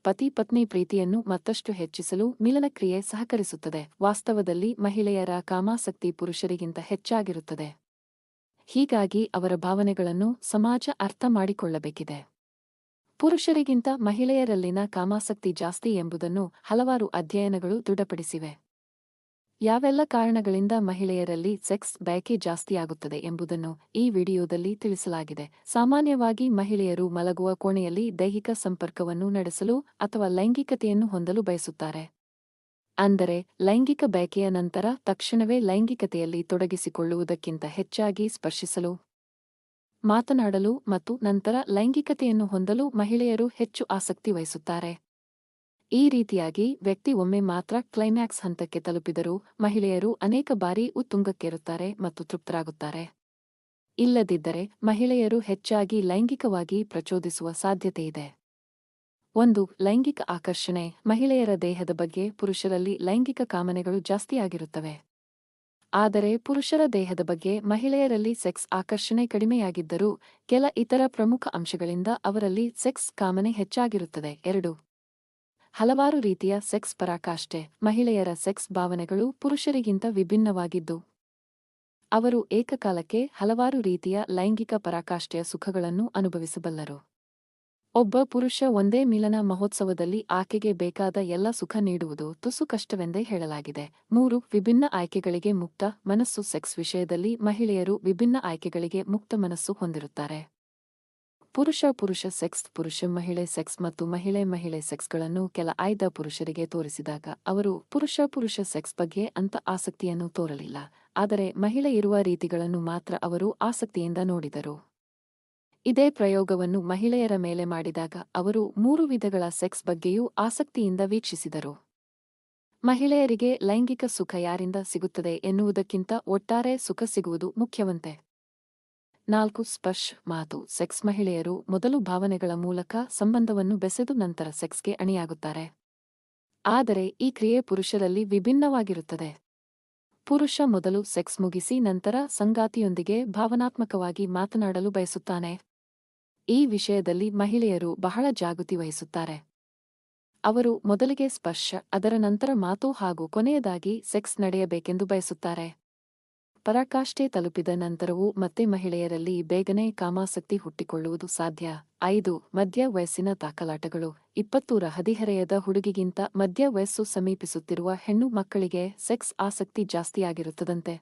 ಪತಿ-ಪತ್ನಿ ಪ್ರೀತಿಯನ್ನು ಮತ್ತಷ್ಟು ಹೆಚ್ಚಿಸಲು ಮಿಲನಕ್ರಿಯೆ ಸಹಕರಿಸುತ್ತದೆ. ವಾಸ್ತವದಲ್ಲಿ ಮಹಿಳೆಯರ ಕಾಮಾಸಕ್ತಿ ಪುರುಷರಿಗಿಂತ ಹೆಚ್ಚಾಗಿರುತ್ತದೆ. ಹೀಗಾಗಿ ಅವರ ಭಾವನೆಗಳನ್ನು ಸಮಾಜ ಅರ್ಥ ಮಾಡಿಕೊಳ್ಳಬೇಕಿದೆ. ಪುರುಷರಿಗಿಂತ ಮಹಿಳೆಯರಲ್ಲಿನ ಕಾಮಾಸಕ್ತಿ ಜಾಸ್ತಿ ಎಂಬುದನ್ನು ಹಲವಾರು ಅಧ್ಯಯನಗಳು ದೃಢಪಡಿಸಿವೆ. ಯಾವೆಲ್ಲ ಕಾರಣಗಳಿಂದ ಮಹಿಳೆಯರಲ್ಲಿ ಸೆಕ್ಸ್ ಬಯಕೆ ಜಾಸ್ತಿಯಾಗುತ್ತದೆ ಎಂಬುದನ್ನು ಈ ವಿಡಿಯೋದಲ್ಲಿ ತಿಳಿಸಲಾಗಿದೆ. ಸಾಮಾನ್ಯವಾಗಿ ಮಹಿಳೆಯರು ಮಲಗುವ ಕೋಣೆಯಲ್ಲಿ ದೈಹಿಕ ಸಂಪರ್ಕವನ್ನು ನಡೆಸಲು ಅಥವಾ ಲೈಂಗಿಕತೆಯನ್ನು ಹೊಂದಲು ಬಯಸುತ್ತಾರೆ. ಅಂದರೆ ಲೈಂಗಿಕ ಬಯಕೆಯ ನಂತರ ತಕ್ಷಣವೇ ಲೈಂಗಿಕತೆಯಲ್ಲಿ ತೊಡಗಿಸಿಕೊಳ್ಳುವುದಕ್ಕಿಂತ ಹೆಚ್ಚಾಗಿ ಸ್ಪರ್ಶಿಸಲು, ಮಾತನಾಡಲು ಮತ್ತು ನಂತರ ಲೈಂಗಿಕತೆಯನ್ನು ಹೊಂದಲು ಮಹಿಳೆಯರು ಹೆಚ್ಚು ಆಸಕ್ತಿ ವಹಿಸುತ್ತಾರೆ. ಈ ರೀತಿಯಾಗಿ ವ್ಯಕ್ತಿ ಒಮ್ಮೆ ಮಾತ್ರ ಕ್ಲೈಮ್ಯಾಕ್ಸ್ ಹಂತಕ್ಕೆ ತಲುಪಿದರೂ ಮಹಿಳೆಯರು ಅನೇಕ ಬಾರಿ ಉತ್ತುಂಗಕ್ಕೇರುತ್ತಾರೆ ಮತ್ತು ತೃಪ್ತರಾಗುತ್ತಾರೆ. ಇಲ್ಲದಿದ್ದರೆ ಮಹಿಳೆಯರು ಹೆಚ್ಚಾಗಿ ಲೈಂಗಿಕವಾಗಿ ಪ್ರಚೋದಿಸುವ ಸಾಧ್ಯತೆಯಿದೆ. 1. ಲೈಂಗಿಕ ಆಕರ್ಷಣೆ. ಮಹಿಳೆಯರ ದೇಹದ ಬಗ್ಗೆ ಪುರುಷರಲ್ಲಿ ಲೈಂಗಿಕ ಕಾಮನೆಗಳು ಜಾಸ್ತಿಯಾಗಿರುತ್ತವೆ. ಆದರೆ ಪುರುಷರ ದೇಹದ ಬಗ್ಗೆ ಮಹಿಳೆಯರಲ್ಲಿ ಸೆಕ್ಸ್ ಆಕರ್ಷಣೆ ಕಡಿಮೆಯಾಗಿದ್ದರೂ ಕೆಲ ಇತರ ಪ್ರಮುಖ ಅಂಶಗಳಿಂದ ಅವರಲ್ಲಿ ಸೆಕ್ಸ್ ಕಾಮನೆ ಹೆಚ್ಚಾಗಿರುತ್ತದೆ. 2. ಹಲವಾರು ರೀತಿಯ ಸೆಕ್ಸ್ ಪರಾಕಾಷ್ಠೆ. ಮಹಿಳೆಯರ ಸೆಕ್ಸ್ ಭಾವನೆಗಳು ಪುರುಷರಿಗಿಂತ ವಿಭಿನ್ನವಾಗಿದ್ದು, ಅವರು ಏಕಕಾಲಕ್ಕೆ ಹಲವಾರು ರೀತಿಯ ಲೈಂಗಿಕ ಪರಾಕಾಷ್ಠೆಯ ಸುಖಗಳನ್ನು ಅನುಭವಿಸಬಲ್ಲರು. ಒಬ್ಬ ಪುರುಷ ಒಂದೇ ಮಿಲನ ಮಹೋತ್ಸವದಲ್ಲಿ ಆಕೆಗೆ ಬೇಕಾದ ಎಲ್ಲ ಸುಖ ನೀಡುವುದು ತುಸು ಕಷ್ಟವೆಂದೇ ಹೇಳಲಾಗಿದೆ. 3. ವಿಭಿನ್ನ ಆಯ್ಕೆಗಳಿಗೆ ಮುಕ್ತ ಮನಸ್ಸು. ಸೆಕ್ಸ್ ವಿಷಯದಲ್ಲಿ ಮಹಿಳೆಯರು ವಿಭಿನ್ನ ಆಯ್ಕೆಗಳಿಗೆ ಮುಕ್ತ ಮನಸ್ಸು ಹೊಂದಿರುತ್ತಾರೆ. ಪುರುಷ ಸೆಕ್ಸ್, ಪುರುಷ-ಮಹಿಳೆ ಸೆಕ್ಸ್ ಮತ್ತು ಮಹಿಳೆ ಸೆಕ್ಸ್ಗಳನ್ನು ಕೆಲ ಆಯ್ದ ಪುರುಷರಿಗೆ ತೋರಿಸಿದಾಗ ಅವರು ಪುರುಷ ಸೆಕ್ಸ್ ಬಗ್ಗೆ ಅಂತ ಆಸಕ್ತಿಯನ್ನು ತೋರಲಿಲ್ಲ. ಆದರೆ ಮಹಿಳೆ ಇರುವ ರೀತಿಗಳನ್ನು ಮಾತ್ರ ಅವರು ಆಸಕ್ತಿಯಿಂದ ನೋಡಿದರು. ಇದೇ ಪ್ರಯೋಗವನ್ನು ಮಹಿಳೆಯರ ಮೇಲೆ ಮಾಡಿದಾಗ ಅವರು 3 ವಿಧಗಳ ಸೆಕ್ಸ್ ಬಗ್ಗೆಯೂ ಆಸಕ್ತಿಯಿಂದ ವೀಕ್ಷಿಸಿದರು. ಮಹಿಳೆಯರಿಗೆ ಲೈಂಗಿಕ ಸುಖ ಯಾರಿಂದ ಸಿಗುತ್ತದೆ ಎನ್ನುವುದಕ್ಕಿಂತ ಒಟ್ಟಾರೆ ಸುಖ ಸಿಗುವುದು ಮುಖ್ಯವಂತೆ. 4. ಸ್ಪರ್ಶ್, ಮಾತು. ಸೆಕ್ಸ್. ಮಹಿಳೆಯರು ಮೊದಲು ಭಾವನೆಗಳ ಮೂಲಕ ಸಂಬಂಧವನ್ನು ಬೆಸೆದು ನಂತರ ಸೆಕ್ಸ್ಗೆ ಅಣಿಯಾಗುತ್ತಾರೆ. ಆದರೆ ಈ ಕ್ರಿಯೆ ಪುರುಷರಲ್ಲಿ ವಿಭಿನ್ನವಾಗಿರುತ್ತದೆ. ಪುರುಷ ಮೊದಲು ಸೆಕ್ಸ್ ಮುಗಿಸಿ ನಂತರ ಸಂಗಾತಿಯೊಂದಿಗೆ ಭಾವನಾತ್ಮಕವಾಗಿ ಮಾತನಾಡಲು ಬಯಸುತ್ತಾನೆ. ಈ ವಿಷಯದಲ್ಲಿ ಮಹಿಳೆಯರು ಬಹಳ ಜಾಗೃತಿ ವಹಿಸುತ್ತಾರೆ. ಅವರು ಮೊದಲಿಗೆ ಸ್ಪರ್ಶ, ಅದರ ನಂತರ ಮಾತು ಹಾಗೂ ಕೊನೆಯದಾಗಿ ಸೆಕ್ಸ್ ನಡೆಯಬೇಕೆಂದು ಬಯಸುತ್ತಾರೆ. ಪರಾಕಾಷ್ಠೆ ತಲುಪಿದ ನಂತರವೂ ಮತ್ತೆ ಮಹಿಳೆಯರಲ್ಲಿ ಬೇಗನೆ ಕಾಮಾಸಕ್ತಿ ಹುಟ್ಟಿಕೊಳ್ಳುವುದು ಸಾಧ್ಯ. 5. ಮಧ್ಯ ವಯಸ್ಸಿನ ತಾಕಲಾಟಗಳು. 20ರ ಹದಿಹರೆಯದ ಹುಡುಗಿಗಿಂತ ಮಧ್ಯ ವಯಸ್ಸು ಸಮೀಪಿಸುತ್ತಿರುವ ಹೆಣ್ಣು ಮಕ್ಕಳಿಗೆ ಸೆಕ್ಸ್ ಆಸಕ್ತಿ ಜಾಸ್ತಿಯಾಗಿರುತ್ತದಂತೆ.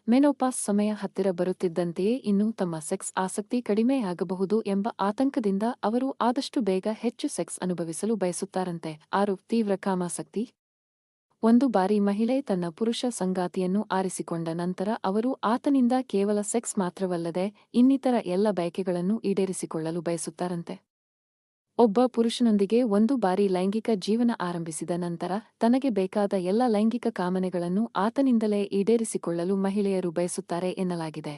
ಮೆನೋಪಾಸ್ ಸಮಯ ಹತ್ತಿರ ಬರುತ್ತಿದ್ದಂತೆಯೇ ಇನ್ನೂ ತಮ್ಮ ಸೆಕ್ಸ್ ಆಸಕ್ತಿ ಕಡಿಮೆಯಾಗಬಹುದು ಎಂಬ ಆತಂಕದಿಂದ ಅವರು ಆದಷ್ಟು ಬೇಗ ಹೆಚ್ಚು ಸೆಕ್ಸ್ ಅನುಭವಿಸಲು ಬಯಸುತ್ತಾರಂತೆ. 6. ತೀವ್ರ ಕಾಮಾಸಕ್ತಿ. ಒಂದು ಬಾರಿ ಮಹಿಳೆ ತನ್ನ ಪುರುಷ ಸಂಗಾತಿಯನ್ನು ಆರಿಸಿಕೊಂಡ ನಂತರ ಅವರು ಆತನಿಂದ ಕೇವಲ ಸೆಕ್ಸ್ ಮಾತ್ರವಲ್ಲದೆ ಇನ್ನಿತರ ಎಲ್ಲ ಬಯಕೆಗಳನ್ನು ಈಡೇರಿಸಿಕೊಳ್ಳಲು ಬಯಸುತ್ತಾರಂತೆ. ಒಬ್ಬ ಪುರುಷನೊಂದಿಗೆ ಒಂದು ಬಾರಿ ಲೈಂಗಿಕ ಜೀವನ ಆರಂಭಿಸಿದ ನಂತರ ತನಗೆ ಬೇಕಾದ ಎಲ್ಲ ಲೈಂಗಿಕ ಕಾಮನೆಗಳನ್ನು ಆತನಿಂದಲೇ ಈಡೇರಿಸಿಕೊಳ್ಳಲು ಮಹಿಳೆಯರು ಬಯಸುತ್ತಾರೆ ಎನ್ನಲಾಗಿದೆ.